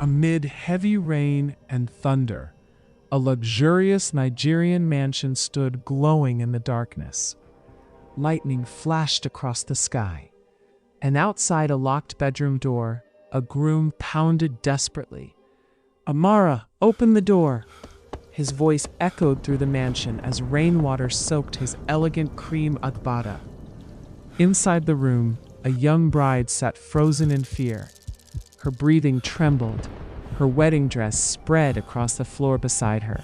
Amid heavy rain and thunder, a luxurious Nigerian mansion stood glowing in the darkness. Lightning flashed across the sky, and outside a locked bedroom door, a groom pounded desperately. "Amara, open the door!" His voice echoed through the mansion as rainwater soaked his elegant cream agbada. Inside the room, a young bride sat frozen in fear. Her breathing trembled, her wedding dress spread across the floor beside her,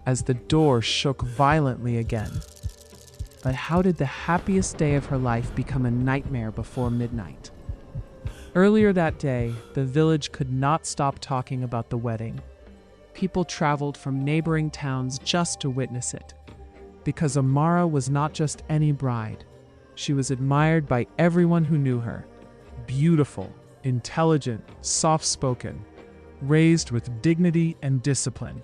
as the door shook violently again. But how did the happiest day of her life become a nightmare before midnight? Earlier that day, the village could not stop talking about the wedding. People traveled from neighboring towns just to witness it. Because Amara was not just any bride. She was admired by everyone who knew her. Beautiful, intelligent, soft-spoken, raised with dignity and discipline,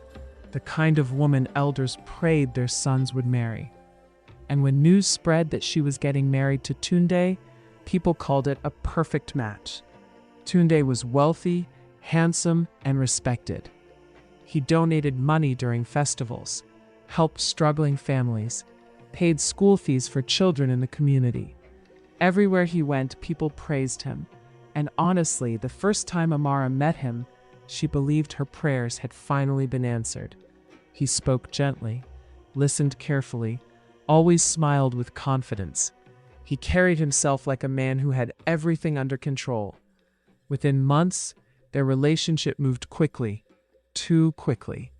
the kind of woman elders prayed their sons would marry. And when news spread that she was getting married to Tunde, people called it a perfect match. Tunde was wealthy, handsome, and respected. He donated money during festivals, helped struggling families, paid school fees for children in the community. Everywhere he went, people praised him. And honestly, the first time Amara met him, she believed her prayers had finally been answered. He spoke gently, listened carefully, always smiled with confidence. He carried himself like a man who had everything under control. Within months, their relationship moved quickly, too quickly.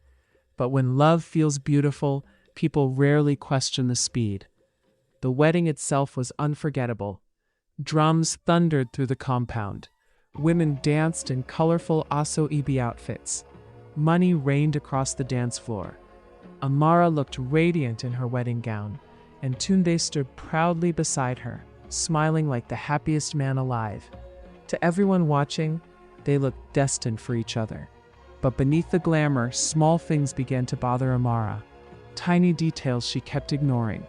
But when love feels beautiful, people rarely question the speed. The wedding itself was unforgettable. Drums thundered through the compound. Women danced in colorful Aso-Ebi outfits. Money rained across the dance floor. Amara looked radiant in her wedding gown, and Tunde stood proudly beside her, smiling like the happiest man alive. To everyone watching, they looked destined for each other. But beneath the glamour, small things began to bother Amara. Tiny details she kept ignoring.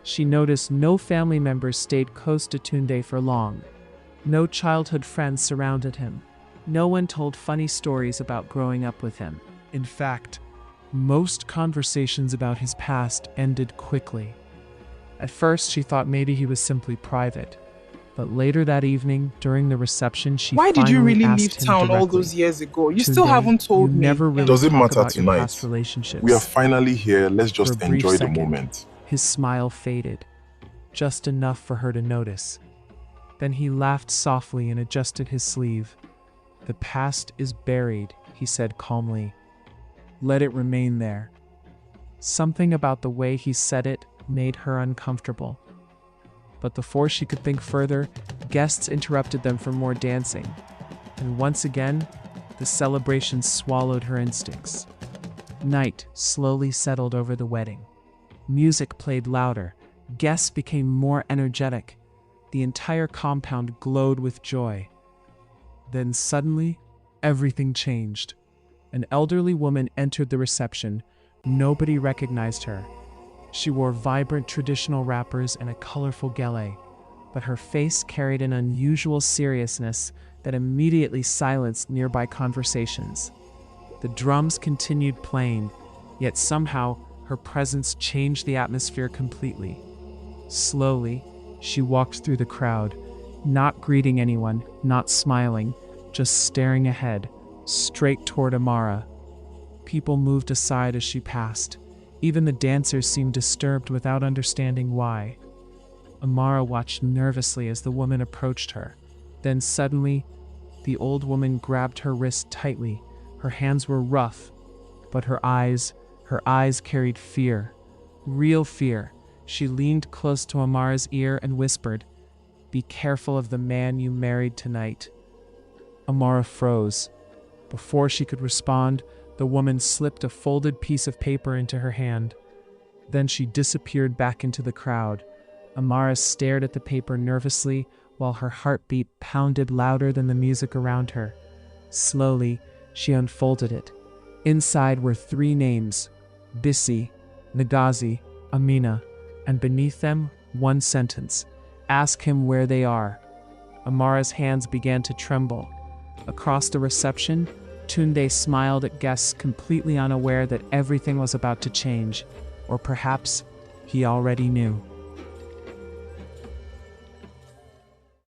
She noticed no family members stayed close to Tunde for long. No childhood friends surrounded him. No one told funny stories about growing up with him. In fact, most conversations about his past ended quickly. At first, she thought maybe he was simply private. But later that evening, during the reception, she Why did you finally really asked leave him town all directly, those years ago? You "Tunde, still haven't told you me. never really Does it talk matter about your tonight? past relationships." We are finally here. Let's For just a brief enjoy the second, moment. his smile faded, just enough for her to notice. Then he laughed softly and adjusted his sleeve. "The past is buried," he said calmly. "Let it remain there." Something about the way he said it made her uncomfortable. But before she could think further, guests interrupted them for more dancing. And once again, the celebration swallowed her instincts. Night slowly settled over the wedding. Music played louder. Guests became more energetic. The entire compound glowed with joy. Then suddenly, everything changed. An elderly woman entered the reception. Nobody recognized her. She wore vibrant traditional wrappers and a colorful gele, but her face carried an unusual seriousness that immediately silenced nearby conversations. The drums continued playing, yet somehow her presence changed the atmosphere completely. Slowly, she walked through the crowd, not greeting anyone, not smiling, just staring ahead, straight toward Amara. People moved aside as she passed. Even the dancers seemed disturbed without understanding why. Amara watched nervously as the woman approached her. Then suddenly, the old woman grabbed her wrist tightly. Her hands were rough, but her eyes carried fear. Real fear. She leaned close to Amara's ear and whispered, "Be careful of the man you married tonight." Amara froze. Before she could respond, the woman slipped a folded piece of paper into her hand. Then she disappeared back into the crowd. Amara stared at the paper nervously while her heartbeat pounded louder than the music around her. Slowly, she unfolded it. Inside were 3 names: Bissi, Nagazi, Amina, and beneath them, 1 sentence: "Ask him where they are." Amara's hands began to tremble. Across the reception, Tunde smiled at guests, completely unaware that everything was about to change, or perhaps he already knew.